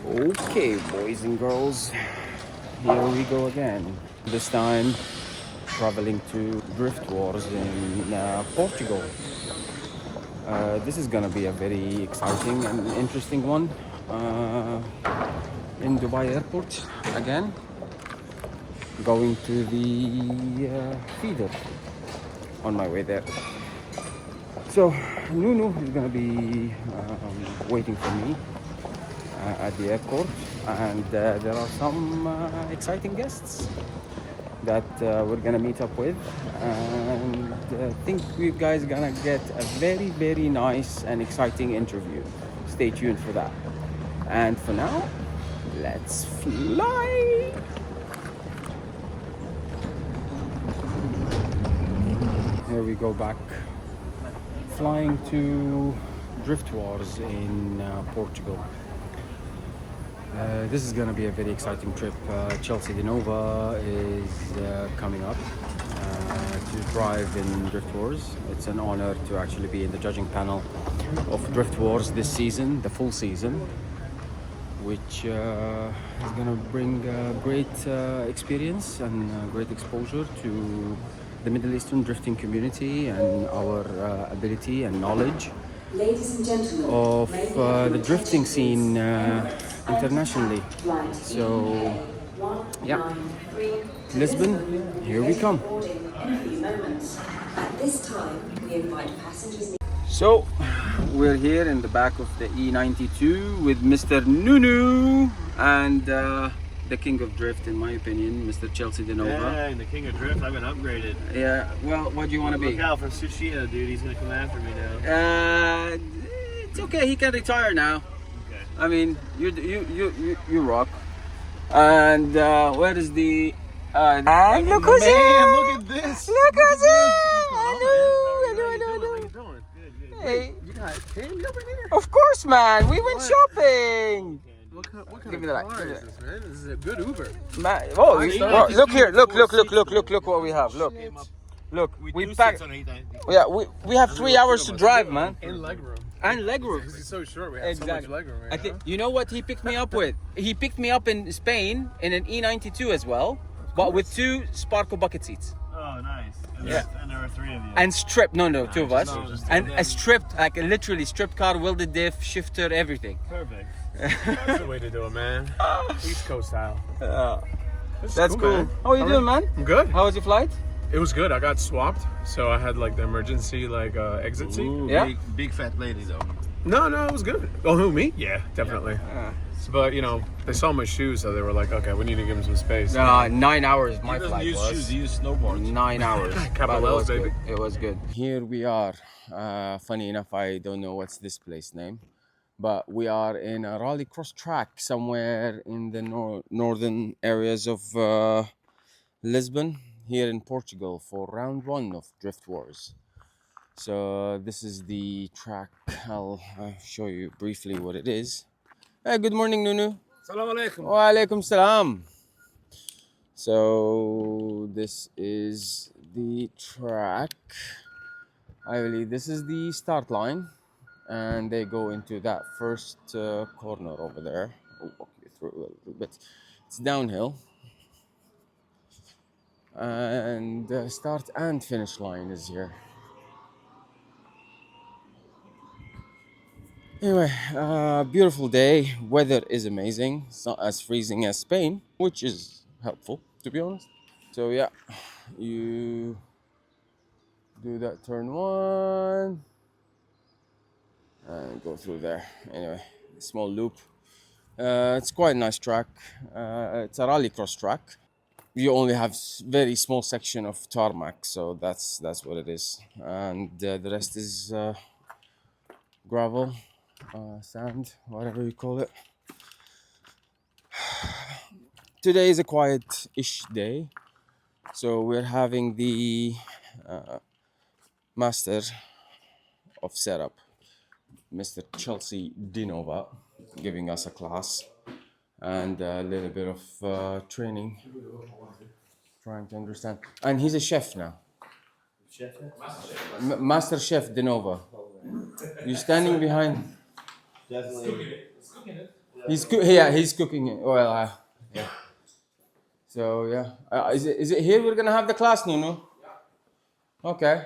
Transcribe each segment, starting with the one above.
Okay, boys and girls, here we go again. This time, traveling to DriftWars in Portugal. This is gonna be a very exciting and interesting one. In Dubai Airport again, going to the feeder on my way there. So Nunu is gonna be waiting for me at the airport, and there are some exciting guests that we're gonna meet up with, and I think you guys gonna get a very nice and exciting interview. Stay tuned for that. And for now, let's fly. Here we go, back flying to DriftWars in Portugal. This is going to be a very exciting trip. Chelsea De Nova is coming up to drive in DriftWars. It's an honor to actually be in the judging panel of DriftWars this season, the full season, which is going to bring great experience and great exposure to the Middle Eastern drifting community and our ability and knowledge of the drifting scene internationally. So yeah, Lisbon, here we come. So we're here in the back of the E92 with Mr. Nunu and the king of drift, in my opinion, Mr. Chelsea De Nova. Yeah, the king of drift. I've been upgraded. Yeah, well, what do you want to be? Look out for Sushia, dude. He's gonna come after me now. It's okay. He can retire now. Okay. I mean, you rock. And where is the? And look who's here! Look at this! Look who's here! Hello. How you doing? Good. Hey. You got candy over here? Of course, man. We went shopping. What kind Give me of that. car is this, man? This is a good Uber. Man, oh, look here! Look what we have! Look, we packed. Yeah, we have 3 hours to drive, man. And legroom. And legroom. Because he's so short, we have so much legroom right I think you know what he picked me up with. He picked me up in Spain in an E92 as well, but with 2 Sparko bucket seats. Oh, nice. And Yeah. And there are 3 of you. And stripped, no, 2 of us, just and two. a stripped, like a literally stripped car, welded diff, shifter, everything. Perfect. That's the way to do it, man. East Coast style. That's cool. Man. How are you doing, man? I'm good. How was your flight? It was good. I got swapped, so I had like the emergency exit seat. Yeah. Big fat lady though. No, it was good. Oh, who, me? Yeah, definitely. Yeah. But you know, they saw my shoes, so they were like, okay, we need to give him some space. 9 hours. My He doesn't flight use was. shoes, he uses snowboards. 9 hours. Couple But it was baby. good. It was good. Here we are. Funny enough, I don't know what's this place name, but we are in a rallycross track somewhere in the northern areas of Lisbon, here in Portugal, for round 1 of DriftWars. So this is the track. I'll show you briefly what it is. Hey, good morning, Nunu. Assalamu alaikum. Wa alaikum salam. So this is the track. I believe this is the start line, and they go into that first corner over there. I'll walk you through a little bit. It's downhill, and the start and finish line is here. Anyway, beautiful day. Weather is amazing. It's not as freezing as Spain, which is helpful, to be honest. So yeah, you do that turn 1 and go through there. Anyway, small loop. It's quite a nice track. It's a rallycross track. You only have very small section of tarmac, so that's what it is, and the rest is gravel. Sand, whatever you call it. Today is a quiet-ish day, so we're having the master of setup, Mr. Chelsea De Nova, giving us a class and a little bit of training, trying to understand. And he's a chef now. Chef? Master Chef De Nova. You're standing behind. Definitely. It's cooking it. He's cooking it. Well, yeah. So yeah, is it here? We're gonna have the class, Nuno. Yeah. Okay.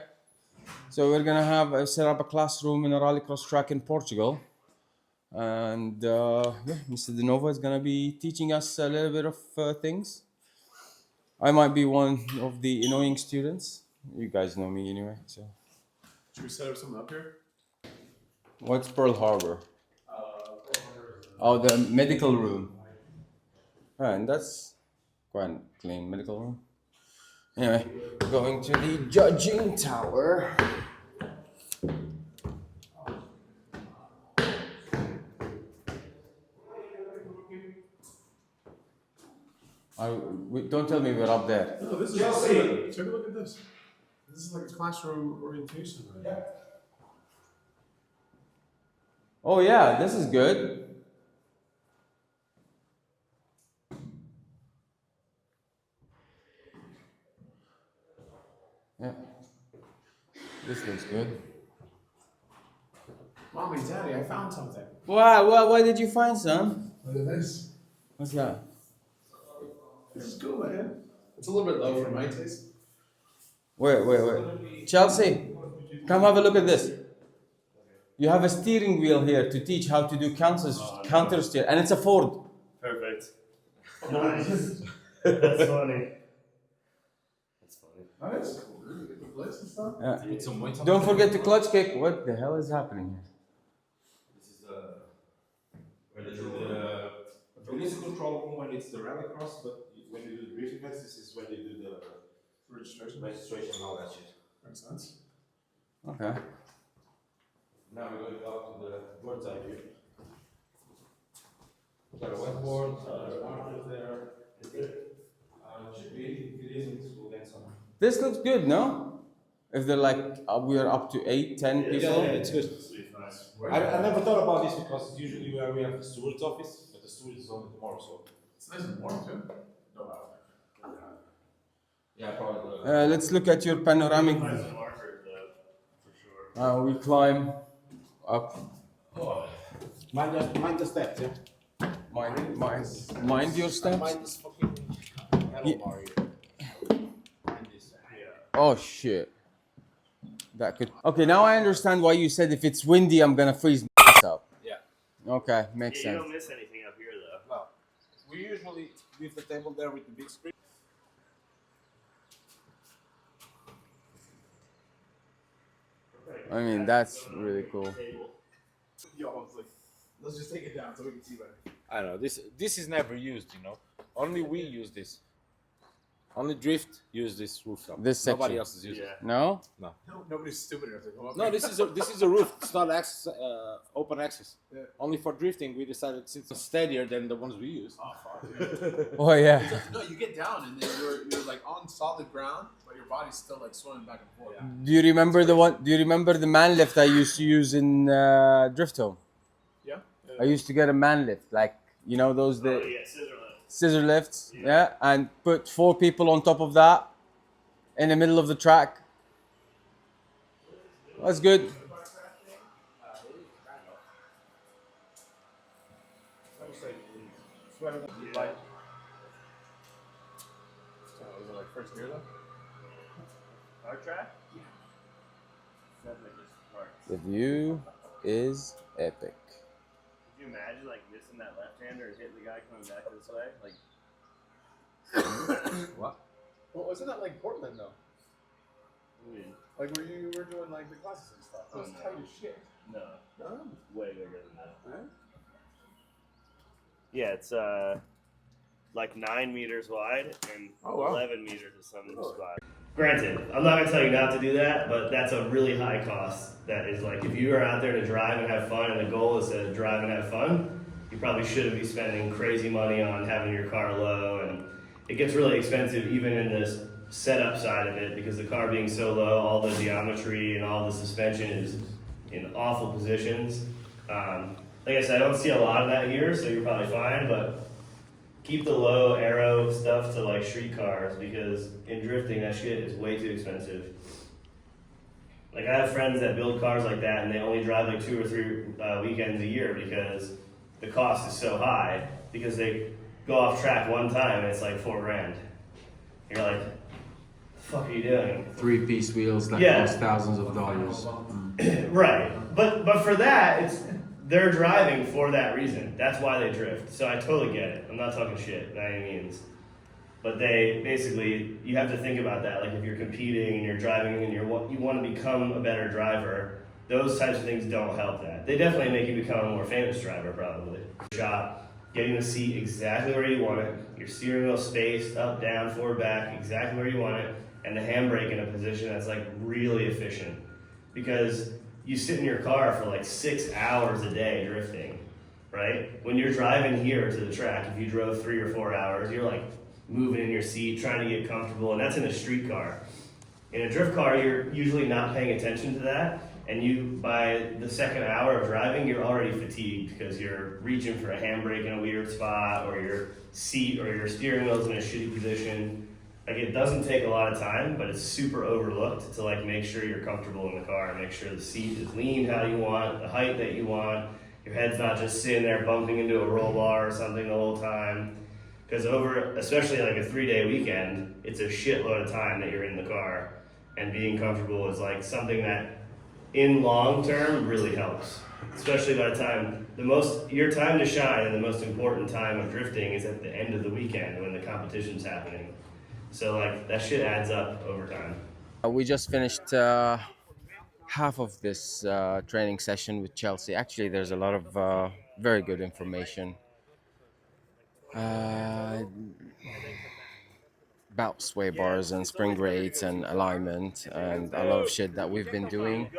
So we're gonna have set up a classroom in a rallycross track in Portugal, and yeah, Mr. De Nova is gonna be teaching us a little bit of things. I might be one of the annoying students. You guys know me anyway. So. Should we set up something up here? What's Pearl Harbor? Oh, the medical room. And that's quite a clean medical room. Anyway, going to the judging tower. Don't tell me we're up there. No, this is take a look at this. This is like a classroom orientation. Right? Oh yeah, this is good. Yeah. This looks good. Mommy, Daddy, I found something. Wow, what did you find, son? Look at this. What's that? This is cool, man. It's a little bit low for my taste. Wait. Chelsea, come have a look at this. You have a steering wheel here to teach how to do counter steer, and it's a Ford. Perfect. Nice. That's funny. That's funny. Oh, that's cool. Really get the place and stuff. Yeah. Don't forget to clutch kick. What the hell is happening here? This is where they do the release control room when it's the rallycross, but when you do the drift events, this is when they do the registration and all that shit. Makes sense. Okay. Now we're going up to the bird's eye view. Got a whiteboard, markers there. It should be, if it isn't, we'll get some. This looks good, no? If they're like, we are up to 8, 10 people. Yeah, it's good. Nice. I never thought about this because it's usually where we have the steward's office, but the steward is only tomorrow, so. It's nice and warm too. No out. Yeah, probably. Let's look at your panoramic. Nice view. marker, though, for sure. We climb up. Oh. Mind the steps, yeah? Mind your steps. Mind this fucking handlebar here. Mind this. Yeah. Oh shit. That could. Okay, now I understand why you said if it's windy, I'm gonna freeze my ass up. Yeah. Okay, makes Yeah, you sense. don't miss anything up here, though. No. We usually leave the table there with the big screen. I mean, that's really cool. Yo, I was like, let's just take it down so we can see better. I don't know, this is never used, you know. Only we use this. Only Drift use this rooftop. This section. Nobody else is using it. Yeah. No? No, nobody's stupid enough to go up No, there. this is a roof. It's not access, open access. Yeah. Only for drifting, we decided since it's steadier than the ones we use. Oh, fuck. Oh yeah. No, you get down and then you're like on solid ground, but your body's still like swimming back and forth. Yeah. Do you remember the one? Do you remember the man lift I used to use in Drift Home? Yeah. I used to get a man lift, like you know those Oh, yeah, scissor lift. scissor lifts, yeah, and put 4 people on top of that in the middle of the track. That's good. Was it like first gear though? Our track? The view is epic. Could you imagine like missing that left-hander and hitting the guy coming back this way? Like, What? Well, wasn't that like Portland though? I mean, Like where you were doing like the classes and stuff. It was Oh, no. tight as shit. no, No? way bigger than that. Right? Yeah, it's like 9 meters wide and Oh, wow. 11 meters of some Really? spot. Granted, I'm not gonna tell you not to do that, but that's a really high cost. That is like if you are out there to drive and have fun, and the goal is to drive and have fun, you probably shouldn't be spending crazy money on having your car low, and it gets really expensive even in the setup side of it because the car being so low, all the geometry and all the suspension is in awful positions. Like I said, I don't see a lot of that here, so you're probably fine, but keep the low aero stuff to like street cars because in drifting that shit is way too expensive. Like I have friends that build cars like that and they only drive like 2 or 3 weekends a year because the cost is so high because they go off track one time and it's like $4,000. You're like, the fuck are you doing? 3-piece wheels that Yeah. cost thousands of dollars. Right, but for that, they're driving for that reason. That's why they drift. So I totally get it. I'm not talking shit by any means. But they basically, you have to think about that. Like if you're competing and you're driving and you want to become a better driver, those types of things don't help that. They definitely make you become a more famous driver, probably. Shot, getting the seat exactly where you want it, your steering wheel spaced, up, down, forward, back, exactly where you want it, and the handbrake in a position that's like really efficient. Because you sit in your car for like 6 hours a day drifting, right? When you're driving here to the track, if you drove 3 or 4 hours, you're like moving in your seat, trying to get comfortable, and that's in a street car. In a drift car, you're usually not paying attention to that, and you, by the second hour of driving, you're already fatigued because you're reaching for a handbrake in a weird spot, or your seat or your steering wheel's in a shitty position. Like, it doesn't take a lot of time, but it's super overlooked to like make sure you're comfortable in the car and make sure the seat is leaned how you want, the height that you want, your head's not just sitting there bumping into a roll bar or something the whole time. Because especially like a 3-day weekend, it's a shitload of time that you're in the car, and being comfortable is like something that in long term really helps. Especially by the time, your time to shine and the most important time of drifting is at the end of the weekend when the competition's happening. So like that shit adds up over time. We just finished half of this training session with Chelsea. Actually, there's a lot of very good information about sway bars and spring rates and alignment and a lot of shit that we've been doing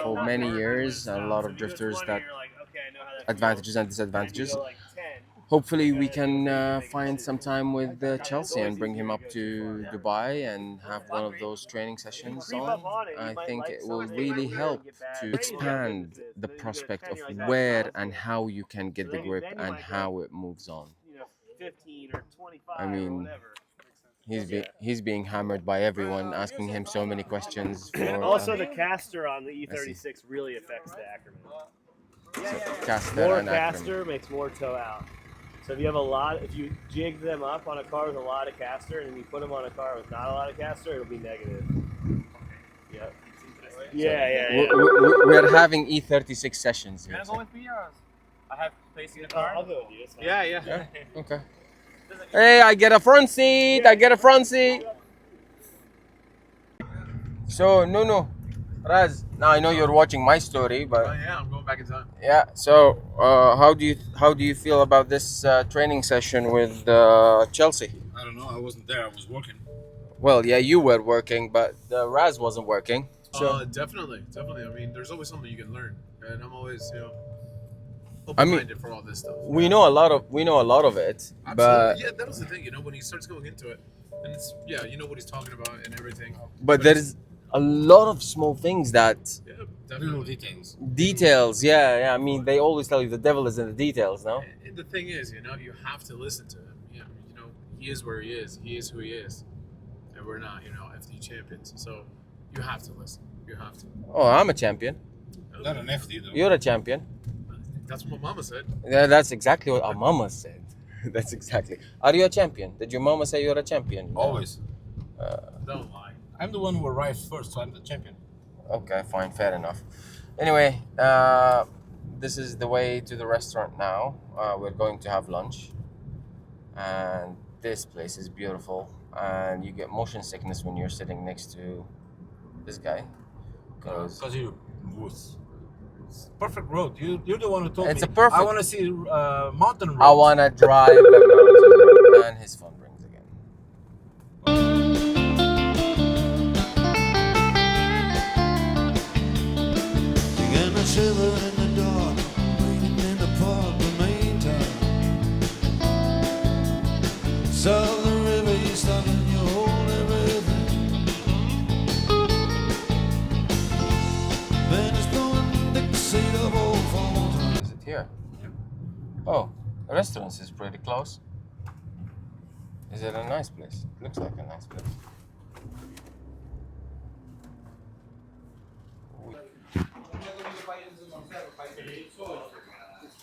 for many years. A lot of drifters that advantages and disadvantages. Hopefully we can find some time with Chelsea and bring him up to Dubai and have one of those training sessions on. I think it will really help to expand the prospect of where and how you can get the grip and how it moves on. 15 or 25 I mean, he's being hammered by everyone, asking him so many questions. For also, the caster on the E36 really affects the Ackerman. caster More and caster Ackerman. makes more toe out. So if you jig them up on a car with a lot of caster and then you put them on a car with not a lot of caster, it'll be negative. Yep. Yeah. We're having E36 sessions here. Can I go with me or I have space in the car? I'll go with you. It's fine. Yeah. Okay. Hey, I get a front seat. So, no. Raz, now I know you're watching my story, but yeah, I'm going back in time. yeah. So, how do you feel about this training session with Chelsea? I don't know. I wasn't there. I was working. Well, yeah, you were working, but Raz wasn't working. So, Definitely. I mean, there's always something you can learn, and I'm always, open-minded for all this stuff. we know a lot of it, Absolutely. but Yeah, that was the thing. When he starts going into it, and it's you know what he's talking about and everything. but there's a lot of small things that Yeah, definitely. Details. yeah. I mean, they always tell you the devil is in the details, no? And the thing is, you have to listen to him. He is where he is. He is who he is, and we're not, FD champions. So you have to listen. You have to. Oh, I'm a champion. Not an FD though. You're a champion. That's what Mama said. Yeah, that's exactly what our mama said. That's exactly. Are you a champion? Did your mama say you're a champion? Always. Don't lie. I'm the one who arrives first, so I'm the champion. Okay, fine, fair enough. Anyway, this is the way to the restaurant now. We're going to have lunch, and this place is beautiful. And you get motion sickness when you're sitting next to this guy, Because it's perfect road. You're the one who told me. It's a perfect. I want to see mountain roads. I wanna drive the mountain. And his phone rings again. Began to shiver in the dark, waiting in the park, the main time. South of the river, you stop and you hold everything. Then it's blowing Dixie of old fall. Is it here? Oh, the restaurant is pretty close. Is it a nice place? It looks like a nice place.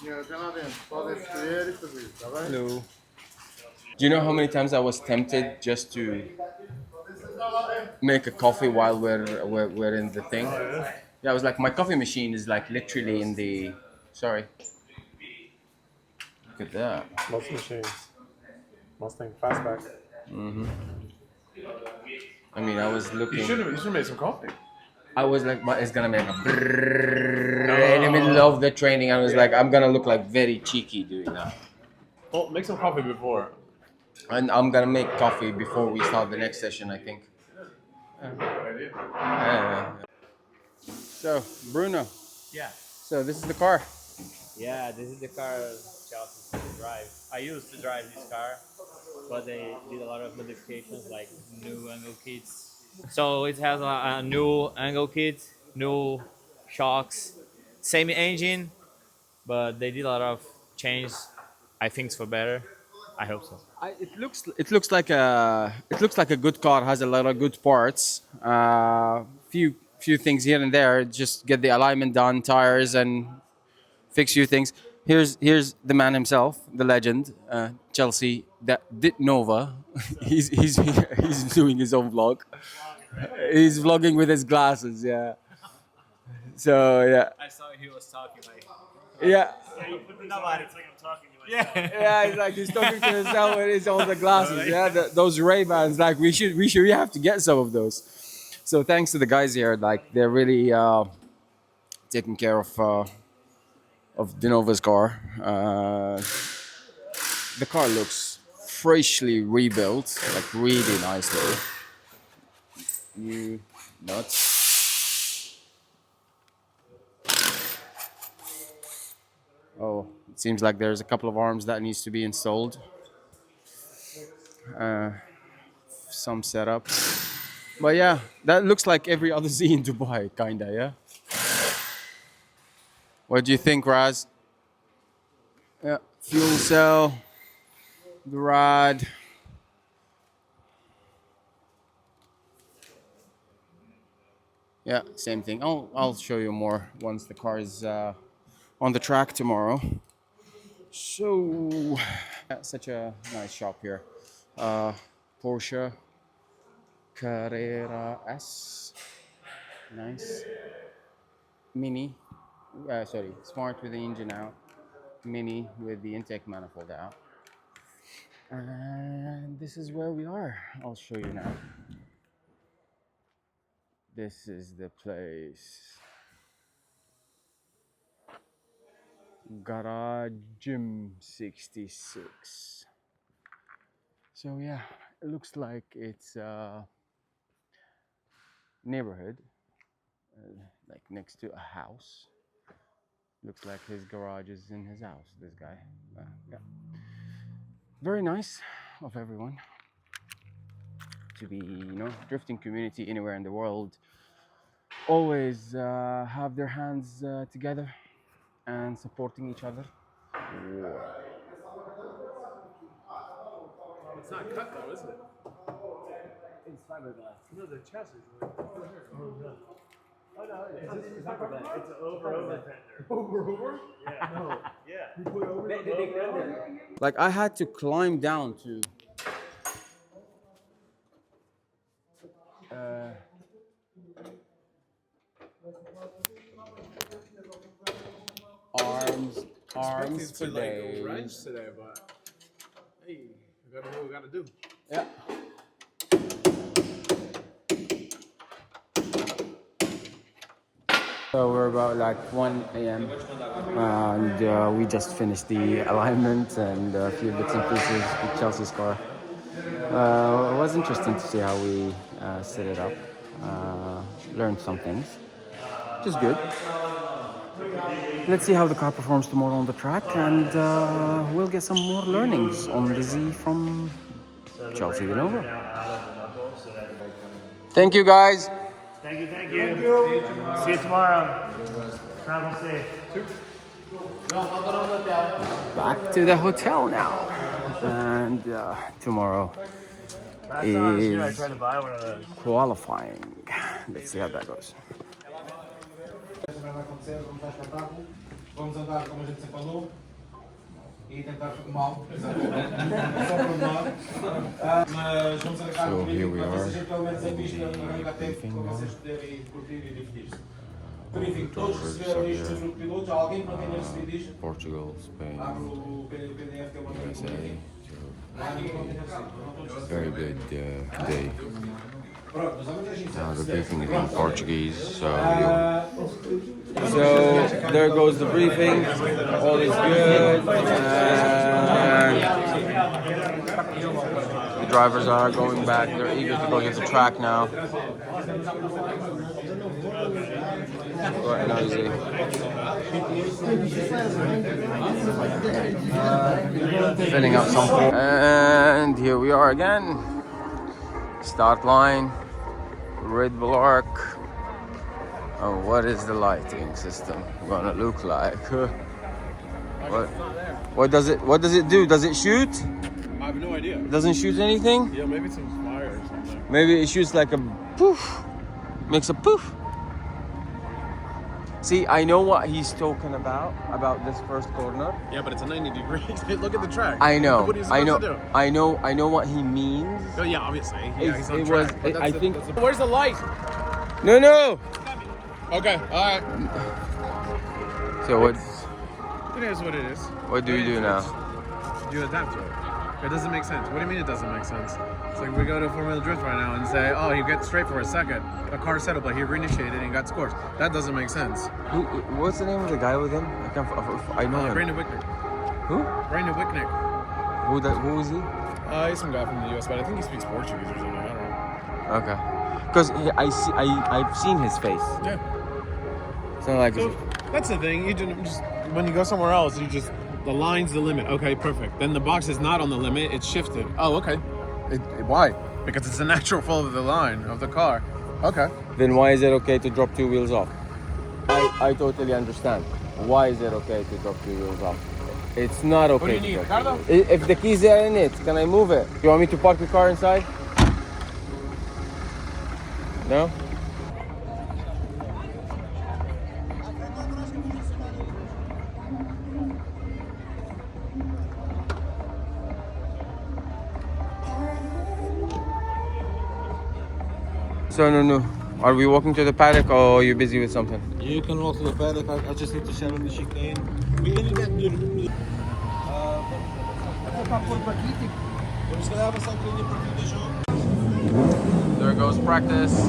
Hello. Do you know how many times I was tempted just to make a coffee while we're in the thing? Yeah, I was like, my coffee machine is like literally in the. Sorry. Look at that. Most machines. Mustang fastback. I mean, I was looking. You should have made some coffee. I was like, but it's gonna make a brrrr in the middle of the training. I was like, I'm gonna look like very cheeky doing that. Well, make some coffee before. And I'm gonna make coffee before we start the next session, I think. Good idea. So, Bruno. Yeah. So this is the car. Yeah, this is the car Chelsea's to drive. I used to drive this car, but they did a lot of modifications like new angle kits. So it has a new angle kit, new shocks, same engine, but they did a lot of change. I think it's for better. I hope so. It looks like a good car. Has a lot of good parts. Few things here and there. Just get the alignment done, tires, and fix few things. Here's the man himself, the legend, Chelsea Nova. he's doing his own vlog. He's vlogging with his glasses. Yeah. So yeah. I saw he was talking like. Yeah. Yeah, you put this on, it's like I'm talking to Yeah. Yeah, he's like he's talking to himself with his all the glasses. Yeah, those Ray-Bans. Like we have to get some of those. So thanks to the guys here, like they're really taking care of Denova's car. The car looks freshly rebuilt, like really nicely. You nuts. Oh, it seems like there's a couple of arms that needs to be installed. Some setup. But yeah, that looks like every other Z in Dubai, kinda, yeah? What do you think, Raz? Yeah, fuel cell, the rod. Yeah, same thing. I'll show you more once the car is on the track tomorrow. So, yeah, such a nice shop here. Porsche Carrera S, nice. Mini, sorry, Smart with the engine out. Mini with the intake manifold out. And this is where we are. I'll show you now. This is the place. Garage Gym 66. So yeah, it looks like it's a neighborhood, like next to a house. Looks like his garage is in his house, this guy. Yeah. Very nice of everyone to be, drifting community anywhere in the world. Always have their hands together and supporting each other. It's not cut though, is it? It's fiberglass. No, the chassis is like. Oh no, it's not for that. It's an over fender. Over? Yeah. No. Yeah. You put over? Like I had to climb down to arms for days. Wrench today, but hey, we gotta do what we gotta do. Yeah. So we're about like 1 a.m. and we just finished the alignment and a few bits and pieces with Chelsea's car. It was interesting to see how we set it up. Learned some things, which is good. Let's see how the car performs tomorrow on the track, and we'll get some more learnings on the Z from Chelsea Nova. Thank you, guys. Thank you. See you tomorrow. Travel safe. Back to the hotel now, and tomorrow is Try to buy one of those. qualifying. Let's see how that goes. Vamos andar como a gente sempre falou e tentar mal, só por mal. Mas vamos arrancar um briefing para vocês pelo menos a pista arranca até para vocês poderem curtir e divertir-se. Briefing, todos receberam isto dos pilotos? Alguém que não tenha recebido isto? Portugal, Spain, Abre o PDF que eu mandei no briefing. very good day. Pronto, mas amanhã a gente Now the briefing is in Portuguese, so there goes the briefing. All is good. And the drivers are going back. They're eager to go get the track now. Quite noisy. Filling up some. And here we are again. Start line. Red Bull Arc. Oh, what is the lighting system gonna look like? What does it do? Does it shoot? I have no idea. It doesn't shoot anything? Yeah, maybe some fire or something. Maybe it shoots like a poof. Makes a poof. See, I know what he's talking about this first corner. Yeah, but it's a 90 degrees. Look at the track. I know. What are you supposed to do? I know what he means. Oh, yeah, obviously. Yeah, he's on It track. was. I think. Where's the light? No. Okay, alright. So what? It is what it is. What do you do now? You adapt to it. It doesn't make sense. What do you mean it doesn't make sense? It's like we go to Formula Drift right now and say, oh, he gets straight for a second. The car settled, but he reinitiated and got scores. That doesn't make sense. What's the name of the guy with him? I know him. Brandon Wicknick. Who? Brandon Wicknick. Who is he? He's some guy from the US, but I think he speaks Portuguese or something. I don't know. Okay. Because I've seen his face. Yeah. It's not like. So that's the thing. You just when you go somewhere else, you just the line's the limit. Okay, perfect. Then the box is not on the limit; it's shifted. Oh, okay. Why? Because it's the natural flow of the line of the car. Okay. Then why is it okay to drop 2 wheels off? I totally understand. Why is it okay to drop 2 wheels off? It's not okay. What do you to need, drop Ricardo? 2 wheels. If the keys are in it, can I move it? You want me to park the car inside? No? So no. Are we walking to the paddock or are you busy with something? You can walk to the paddock. I just need to shut on the chicane. We can get to There goes practice.